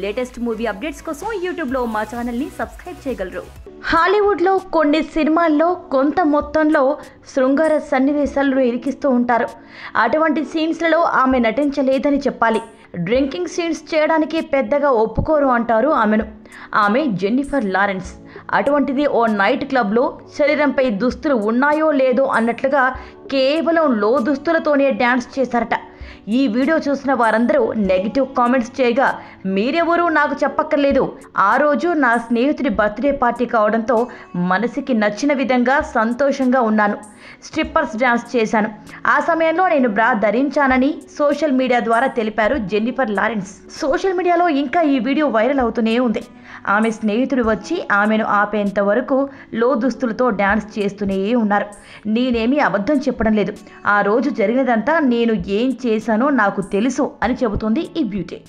Latest movie updates కోసం యూట్యూబ్లో మా ఛానల్ని సబ్స్క్రైబ్ చేయగలరు. హాలీవుడ్లో కొన్ని సినిమాల్లో కొంత మొత్తంలో శృంగార సన్నివేశాలను ఇరికిస్తూ ఉంటారు. అటువంటి సీన్స్లలో ఆమె నటించలేదని చెప్పాలి. డ్రింకింగ్ సీన్స్ చేయడానికి పెద్దగా ఒప్పుకోరు అంటారు ఆమెను. ఆమె జెన్నిఫర్ లారెన్స్. అటువంటిది ఓ నైట్ క్లబ్లో శరీరంపై దుస్తులు ఉన్నాయో లేదో అన్నట్లుగా కేవలం లో దుస్తులతోనే డ్యాన్స్ చేశారట. ఈ వీడియో చూసిన వారందరూ నెగిటివ్ కామెంట్స్ చేయగా, మీరెవరూ నాకు చెప్పక్కర్లేదు, ఆ రోజు నా స్నేహితుడి బర్త్డే పార్టీ కావడంతో మనసుకి నచ్చిన విధంగా సంతోషంగా ఉన్నాను, స్ట్రిప్పర్స్ డ్యాన్స్ చేశాను, ఆ సమయంలో నేను బ్రా ధరించానని సోషల్ మీడియా ద్వారా తెలిపారు జెన్నిఫర్ లారెన్స్. సోషల్ మీడియాలో ఇంకా ఈ వీడియో వైరల్ అవుతూనే ఉంది. ఆమె స్నేహితుడు వచ్చి ఆమెను ఆపేంత వరకు లో దుస్తులతో డ్యాన్స్ చేస్తూనే ఉన్నారు. నేనేమీ అబద్ధం చెప్పడం లేదు, ఆ రోజు జరిగినదంతా నేను ఏం చేశానో నాకు తెలుసు అని చెబుతుంది ఈ బ్యూటీ.